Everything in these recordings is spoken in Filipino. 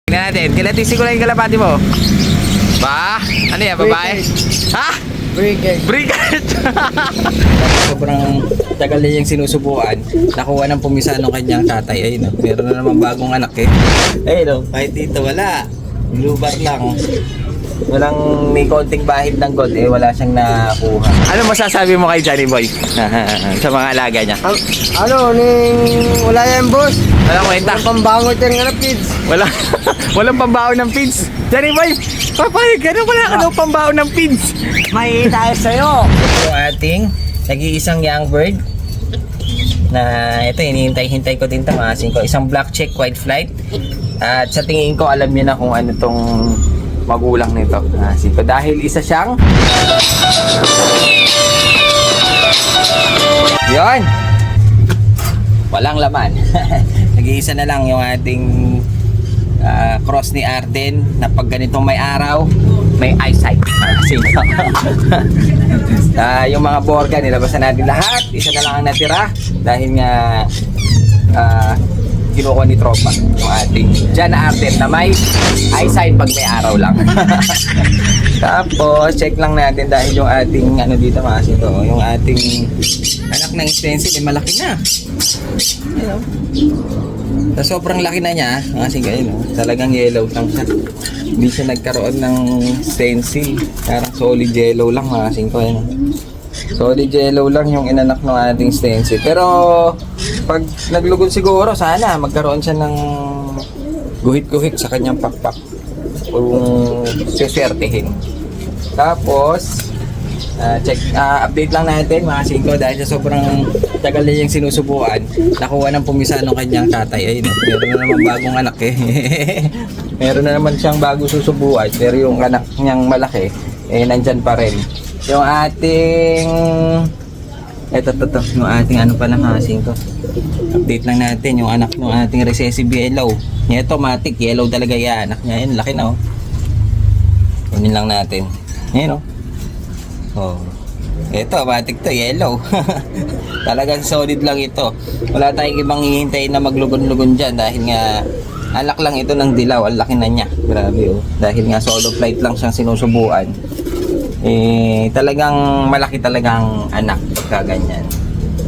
Tingnan natin, kilatisi ko lang yung kalapati mo. Ba? Ano yan, babae? Ha? Brigade. Brigade! Sobrang tagal na yung sinusubukan. Nakuha ng pumisa ng kanyang tatay. Ayun, meron na naman bagong anak eh. Ayun, kahit dito wala. Blue bar lang. Walang may konting bahid ng gold eh, wala siyang nakuha. Ano masasabi mo kay Johnny Boy? Sa mga alaga niya? Wala yan, boss. Walang kwenta. Walang pambangot yan nga na, kids. Walang pambaon ng feeds. Johnny Boy, papayag ka na, wala ka ng pambaon ng feeds. May tayo sa'yo. Yung ating nag-iisang young bird na ito, hinihintay-hintay ko din tamasin ko. Isang black check white flight. At sa tingin ko, alam niyo na kung ano tong magulang nito. Ko dahil isa siyang yon. Walang laman. Nag-iisa na lang yung ating cross ni Arden na pag ganitong may araw, may eyesight. Yung mga borga, nilabasan natin lahat. Isa na lang ang natira dahil nga kinukuha ni Tropa yung ating John Arden na may eyesight pag may araw lang. Tapos check lang natin dahil yung ating ano dito kasi ito, yung ating anak ng stencil malaki na. Ayun. So, sobrang laki na niya kasi ganyan, no? Talagang yellow lang siya. Hindi siya nagkaroon ng stencil. Parang solid yellow lang mga ko. Ayun. Solid yellow lang yung inanak ng ating stencil. Pero pag naglugod siguro, sana magkaroon siya ng guhit-guhit sa kanyang pakpak kung siswertehin. Tapos update lang natin mga singko dahil sa sobrang tagal na yung sinusubukan, nakuha ng pumisa ng kanyang tatay. Ayun, meron na naman bagong anak eh. Meron na naman siyang bago susubukan, pero yung anak niyang malaki eh nandyan pa rin. Yung ating yung ating ano pa lang mga singko, update lang natin yung anak ng ating recessive yellow. Ito matic yellow talaga yan, anak niya. Ayun, laki na oh. Kunin lang natin. Ayun oh. Oh. Ito, matik to, yellow. Talagang solid lang ito. Wala tayong ibang hihintayin na maglugon-lugon dyan dahil nga anak lang ito ng dilaw. Ang laki na niya. Grabe oh. Dahil nga solo flight lang siyang sinusubuan. Talagang malaki talagang anak. Kaganyan.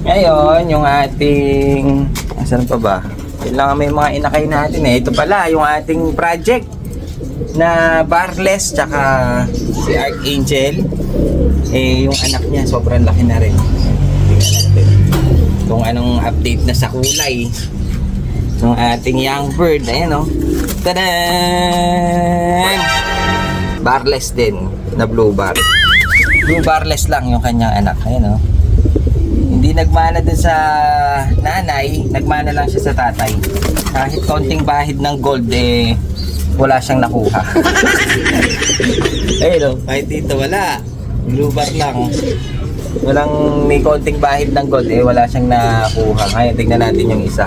Ngayon, yung ating asan pa ba? Kailangan may mga inakay natin eh. Ito pala, yung ating project na barless tsaka si Archangel. Yung anak niya sobrang laki na rin. Tingnan natin kung anong update na sa kulay ng ating young bird. Ayan o. Tadaan! Barless din na blue bar. Blue barless lang yung kanyang anak. Ayan o. Hindi nagmana din sa nanay, nagmana lang siya sa tatay. Kahit konting bahid ng gold wala siyang nakuha. Ayun o, kahit dito wala. Blue bar lang. Walang may konting bahid ng gold wala siyang nakuha. Ngayon tignan natin yung isa.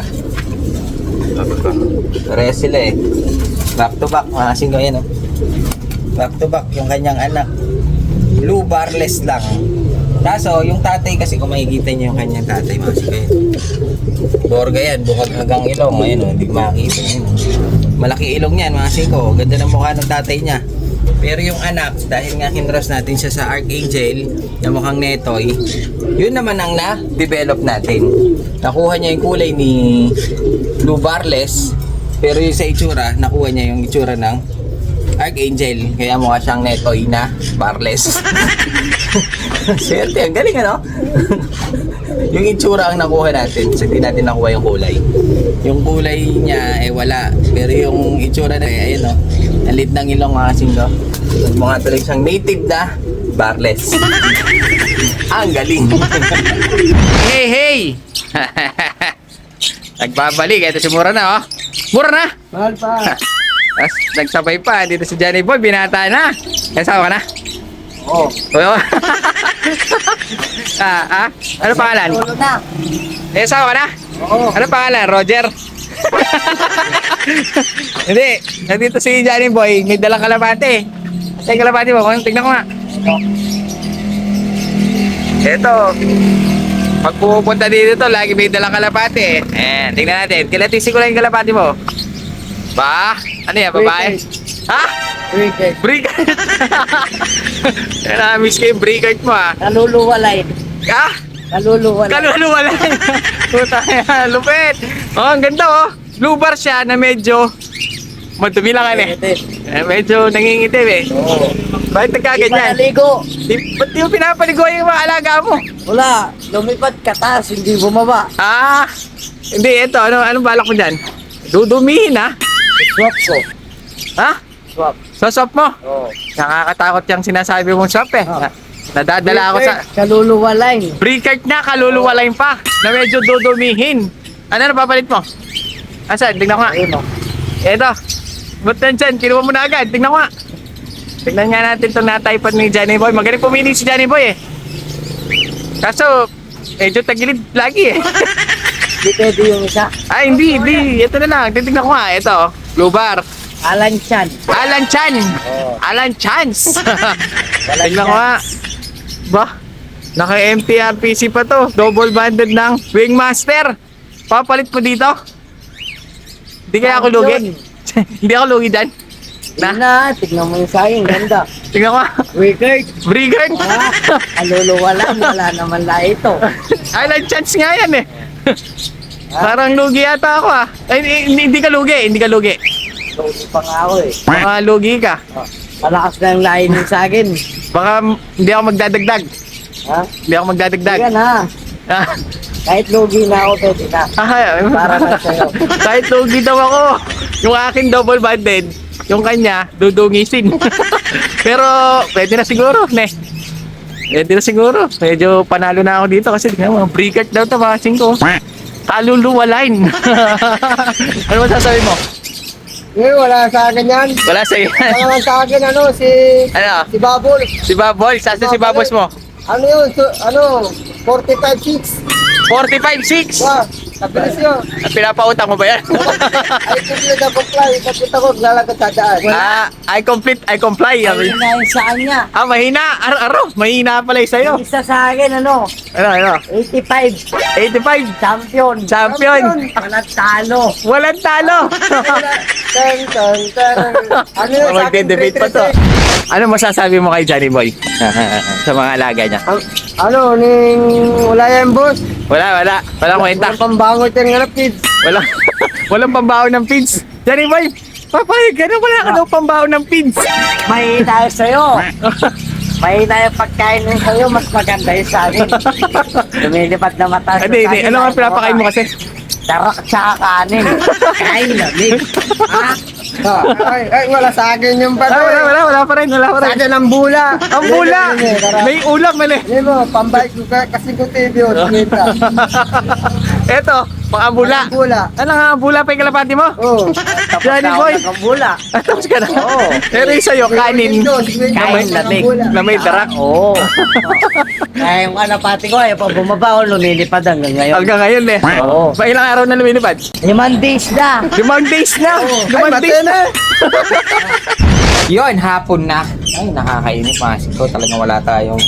Parehas sila eh. Back to back mga singgo. Ayan o. Back to back yung kanyang anak. Blue barless lang. Kaso yung tatay kasi kung makikita niyo yung kanyang tatay mga singgo. Borga yan, bukag hanggang ilong. Ayun o, hindi makikita. Ayun o. Malaki ilong niyan mga singgo. Ganda ng mukha ng tatay niya. Pero yung anak, dahil nga kinross natin siya sa Archangel na mukhang netoy, yun naman ang na-develop natin. Nakuha niya yung kulay ni Blue Barless, pero yung sa itsura, nakuha niya yung itsura ng Archangel. Kaya mukha siyang netoy na Barless. Swerte, ang galing ano? Yung itsura ang nakuha natin, so hindi natin nakuha yung kulay. Yung kulay niya wala, pero yung itsura na ayun o. Ang lit ng ilong mga singgo. Mga tuloy siyang native na barless. Ang galing. Hey, hey! Nagbabalik. Ito si Mura na, oh. Mura na! Mahal pa. Tapos nagsabay pa. Dito si Johnny Boy. Binata na. Kasama ka na? Oo. Oo. Ano pangalan? Ulo na. Kasama ka na? Oo. Ano pangalan? Roger? Hindi. Nandito si Johnny Boy. May dalang kalapate. Ay, kalapate mo. Tignan ko nga. Ito. Pag pupunta dito to, lagi may dalang kalapate. Ayan, tignan natin. Kilatisi ko lang yung kalapate mo. Ba? Ano yan, babae? Ha? Cricket. Brigard! Na-miss ko yung brigard mo ah. Kaluluwalay. Ah! Kaluluwalay. Kaluluwalay! Puta yan, lupit! Oh, ang ganda oh. Blue bar siya na medyo madumi lang yan eh. Medyo nangingitim eh. Oo. Bakit Di nagkaganyan? naligo. Ba't di mo pinapaligo yung mga alaga mo? Wala. Lumipad ka taas, hindi bumaba. Ah! Hindi, ito. Anong balak mo dyan? Dudumihin ha? Swap ko. Ha? Swap. Sosop mo? Oo. Nakakatakot yung sinasabi mong shop eh. Ah. Nadadala ako sa... Kaluluwalay. Brigard na, kaluluwalayin pa. Na medyo dudumihin. Ano na papalit mo? Asan? Tingnan ko nga. Ayun o. Eto. Ba't nandyan? Kinuha mo na agad. Tingnan ko nga. Tingnan nga natin itong nataypan ni Johnny Boy. Magaling pumili si Johnny Boy eh. Kaso, medyo tagilid lagi eh. Hindi pwede yung isa. Ay, hindi. Ito na lang. Titignan ko nga. Ito. Blue bar. Alan Chan. Alan Chan. Oo. Alan Chance. Alan Tignan ko nga. Ba? Naka-MTRPC pa to. Double banded ng Wingmaster. Papalit mo dito? Hindi kaya ako lugi. Hindi ako lugi dyan. Na, tignan mo yung sayang. Ganda. Tignan ko nga. Wicked. Brigard. Ah, kaluluwala. Wala naman la ito. Alan Chance nga yan eh. Parang lugi yata ako ah. Ay, hindi ka lugi. Hindi ka lugi. Lugi pa nga ako eh. Baka lugi ka. Oh, malakas na yung lain mo sa akin. Baka hindi ako magdadagdag. Ha? Hindi ako magdadagdag. Sige na. Ah. Kahit lugi na ako, pwede na. Para na sa'yo. Kahit lugi daw ako. Yung akin double banded, yung kanya dudungisin. Pero pwede na siguro, ne. Pwede na siguro. Medyo panalo na ako dito kasi tingnan mo, brigard daw to mga 5. Kaluluwalain. Ano masasabi mo? Eh, wala sa akin yan. Wala sa iyo. Wala sa akin, Ano? si Babol. Si Baboy, sasa si Babos mo? Ano yun? 45-6. 45-6. Wow, kabilis yun. Pinapautang mo ba yan? Ay, complete na comply. Kapit ako, lalagad sa daan. I comply. Ay, na yung sa kanya. Mahina. Aro, mahina pala yung sa'yo. Isa sa akin, Ano? 85. 85. Champion. Champion. Walang talo. Walang talo. Ano yun sa akin? Magde-debate pa to. Ano masasabi mo kay Johnny Boy? Sa mga alaga niya? Ano, wala yan, boss? Wala. Walang kwenta. Walang pambangot yan nga na, kids. Walang pambaon ng feeds. Johnny Boy, papayag ka na. Wala ka daw pambaon ng feeds. May tayo sa'yo. May tayo pagkain ng sa'yo, mas maganda yun sa akin. Lumilipad na mata. Hindi. Ano nga pinapakain mo kasi? Darak tsaka kanin. Kain lamig. Ha? Ay, wala sa akin yung pato. Wala pa rin. Sa akin ang bula. Ang bula! May ulam man eh. Hindi mo, pambay ko kasi ko TV yun. Eto, mga bula. Ang bula. Ano nga, bula pa yung kalapati mo? Oo. Johnny Boy. Ang bula. Tapos ka na. Oo. Pero yung sa'yo, kanin. Kain lamig. Na may darak. Oo. Kaya yung kalapati ko, ayaw pa bumaba o lumilipad hanggang ngayon. Hanggang ngayon eh. Oo. Pa ilang araw na lumilipad? 5 days na. 5 days na. Oo. 5 days na. na. Yun, hapon na. Ay, nakakainip mga ko. Talagang wala tayong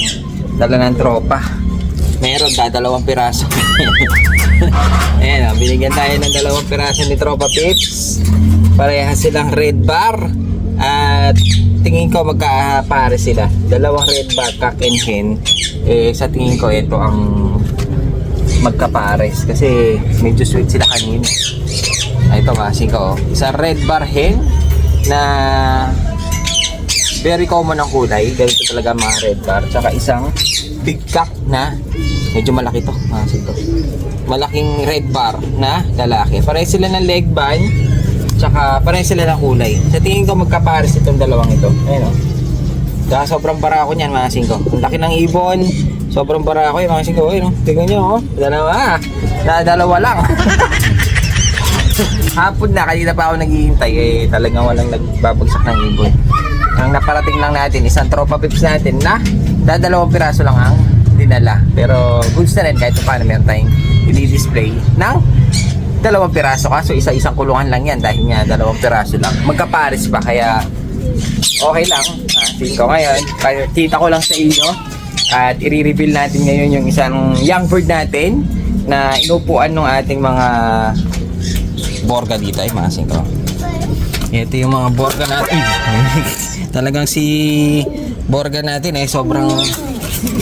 dala ng tropa. Meron, dadalawang piraso. Ayan, binigyan tayo ng 2 piraso ni Tropa Pips. Parehas silang red bar. At tingin ko magkapare sila. 2 red bar, cock and hen. Sa tingin ko, ito ang magkapares. Kasi medyo sweet sila kanina. Ito kasi ko. Isang red bar hen na very common ang kulay. Ganito talaga mga red bar. Tsaka isang big cock na medyo malaki to. Malaking red bar na lalaki. Pareho sila ng leg band. Tsaka pareho sila ng kulay. Sa tingin ko magkapares itong dalawang ito. Ayun o. Tsaka sobrang barako niyan mga singko. Ang laki ng ibon. Sobrang barako yung mga singko. Ayun o. Tingnan nyo o. Dalawa lang. Hapon na, kanina pa ako naghihintay talagang walang nagbabagsak ng ibon. Ang naparating lang natin, isang Tropa Pips natin na 2 piraso lang ang dinala. Pero goods na rin kahit paano meron tayong i-display ng 2 piraso. Kaso isa-isang kulungan lang yan dahil nga 2 piraso lang. Magkapares pa kaya okay lang. Tingin ko ngayon, kita ko lang sa inyo at i-reveal natin ngayon yung isang young bird natin na inupuan ng ating mga borga dito ay mga singko. Ito yung mga borga natin. Talagang si borga natin sobrang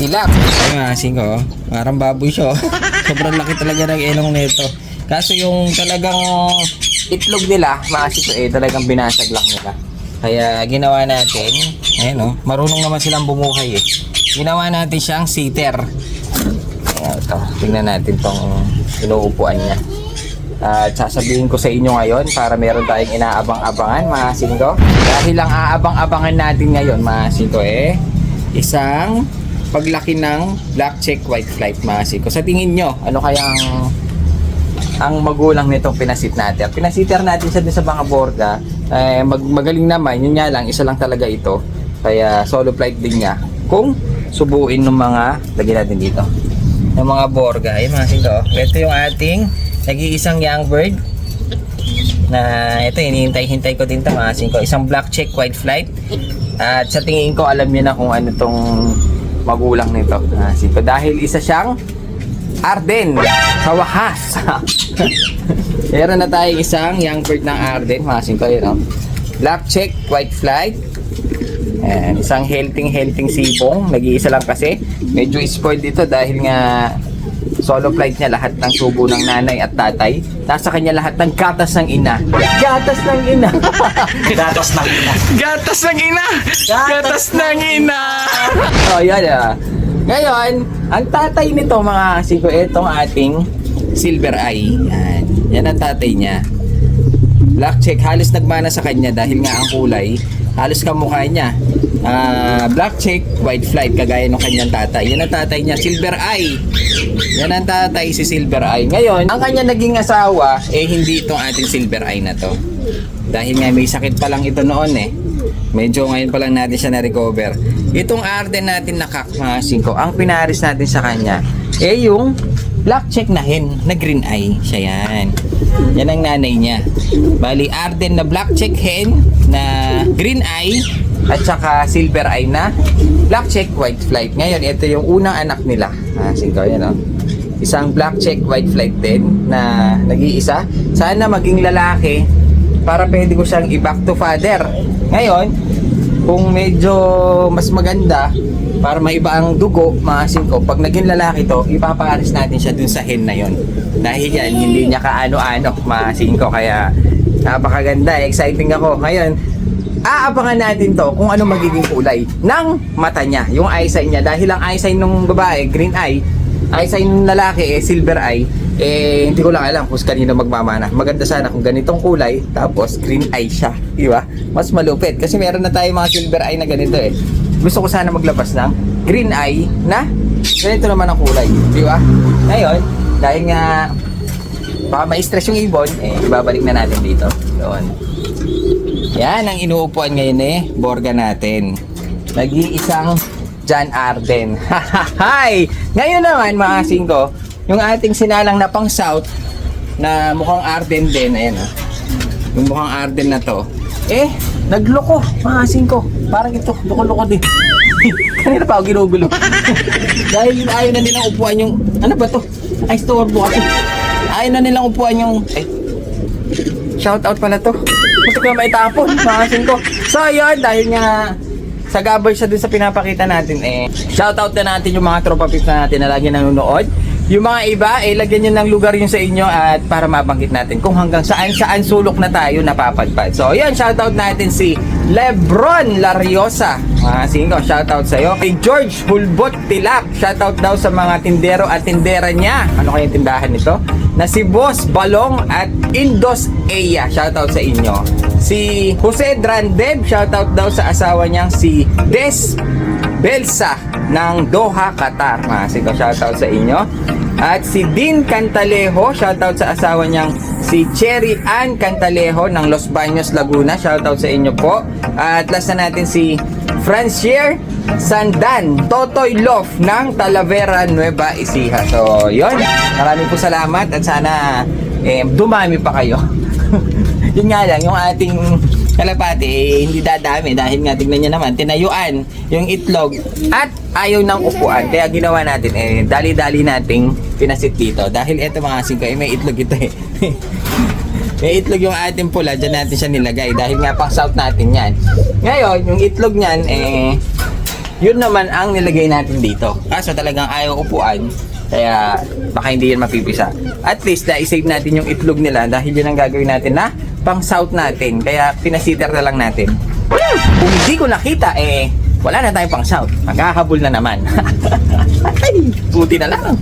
ilak. Ayun mga singko, parang baboy siya. Sobrang laki talaga ng ilong nito. Kaso yung talagang itlog nila, mga singko talagang binasag lang nila. Kaya ginawa natin, ayun marunong naman silang bumuhay Ginawa natin siyang sitter. Ayan, ito, tingnan natin tong inuupuan niya. At sasabihin ko sa inyo ngayon para meron tayong inaabang-abangan mga singko. Dahil ang aabang-abangan natin ngayon mga singko isang paglaki ng black check white flight mga singko. Sa tingin nyo, ano kayang ang magulang nitong pinasit natin? Pinasiter natin siya din sa mga borga. Magaling naman, yun nga lang, isa lang talaga ito. Kaya solo flight din niya. Kung subuin ng mga, lagyan natin dito, ng mga borga. Ay mga singko, ito yung ating nag-iisang young bird na ito, hinihintay-hintay ko din ito mga singko. Isang black check white flight. At sa tingin ko, alam niyo na kung ano tong magulang nito mga singko. Dahil isa siyang Arden sa wakas. Meron na tayong isang young bird ng Arden mga singko. Black check white flight. Ayan, isang healthy sibong. Nag-iisa lang kasi. Medyo spoiled dito dahil nga solo flight niya, lahat ng subo ng nanay at tatay. Nasa kanya lahat ng gatas ng ina. Gatas ng ina. Gatas ng ina. Gatas ng ina. Gatas ng ina. Oh, yan Ngayon, ang tatay nito mga siko, itong ating silver eye. Yan. Yan ang tatay niya. Black check, halos nagmana sa kanya dahil nga ang kulay, halos kamukha niya. Black check, white flight, kagaya ng kanyang tatay. Yan ang tatay niya, silver eye. Yan ang tatay, si silver eye. Ngayon, ang kanya naging asawa, hindi itong ating silver eye na to. Dahil nga may sakit pa lang ito noon Medyo ngayon pa lang natin siya na-recover. Itong Arden natin na kakmasin ko, ang pinaris natin sa kanya, yung black check na hen, na green eye. Siya yan. Yan ang nanay niya. Bali, Arden na black check hen, na green eye, at saka silver eye na black check white flight. Ngayon, ito yung unang anak nila. Singko, yan Isang black check white flight din na nag-iisa. Sana maging lalaki para pwede ko siyang i-back to father. Ngayon, kung medyo mas maganda para maiba ang dugo, mga singko, pag naging lalaki to, ipapares natin siya dun sa hen na yon. Dahil yan, hindi niya kaano-ano, mga singko. Kaya napakaganda, exciting ako. Ngayon, aabangan natin to kung ano magiging kulay ng mata niya, yung eyesight niya. Dahil ang eyesight ng babae, green eye, eyesight ng lalaki, silver eye, hindi ko lang alam kung kanino magmamana. Maganda sana kung ganitong kulay, tapos green eye siya, di ba? Mas malupit, kasi meron na tayo mga silver eye na ganito Gusto ko sana maglabas ng green eye na ganito naman ang kulay, di ba? Ngayon, dahil nga baka ma-stress yung ibon, ibabalik na natin dito. Doon. Yan ang inuupuan ngayon borga natin. Nag-iisang John Arden. Hi! Ngayon naman mga singko, yung ating sinalang na pang south na mukhang Arden din, ayan yung mukhang Arden na to, nagloko mga singko. Parang ito, loko-loko din. Kanina pa ako ginugulo. Dahil ayaw na nilang upuan yung, ano ba to? Ay, store mo kasi. Ayaw na nilang upuan yung, shout out pala to. Gusto ko na maitapon, mga singko. So, yun, dahil nga sagabal siya dun sa pinapakita natin shoutout na natin yung mga tropa pips na natin na lagi nanonood. Yung mga iba, lagyan nyo ng lugar yun sa inyo at para mabanggit natin kung hanggang saan sulok na tayo napapadpad. So, yun, shoutout natin si Lebron Lariosa. Mga singko, shoutout sa'yo. Kay George Hulbot Tilap, shoutout daw sa mga tindero at tindera niya. Ano kayong tindahan nito? Na si Boss Balong at Indos Eya, shoutout sa inyo. Si Jose Drandeb, shoutout daw sa asawa niyang si Des Belsa ng Doha, Qatar. Sige, shoutout sa inyo. At si Dean Cantalejo, shoutout sa asawa niyang si Cherry Ann Cantalejo ng Los Baños, Laguna. Shoutout sa inyo po. At last na natin si Francier Sandan Totoy Love ng Talavera, Nueva Ecija. So, yun. Maraming po salamat at sana dumami pa kayo. Yun nga lang, yung ating kalapati hindi dadami dahil nga tignan nyo naman, tinayuan yung itlog at ayaw ng upuan. Kaya ginawa natin, dali-dali nating pinasit dito. Dahil eto mga singko, may itlog ito May itlog yung ating pula, dyan natin siya nilagay dahil nga pang south natin yan. Ngayon, yung itlog niyan, yun naman ang nilagay natin dito. Kaso talagang ayaw upuan, kaya baka hindi yan mapipisa. At least, na-save natin yung itlog nila dahil yun ang gagawin natin na pang south natin. Kaya pinasitter na lang natin. Kung hindi ko nakita, wala na tayong pang south. Maghahabol na naman. Ay, buti na lang.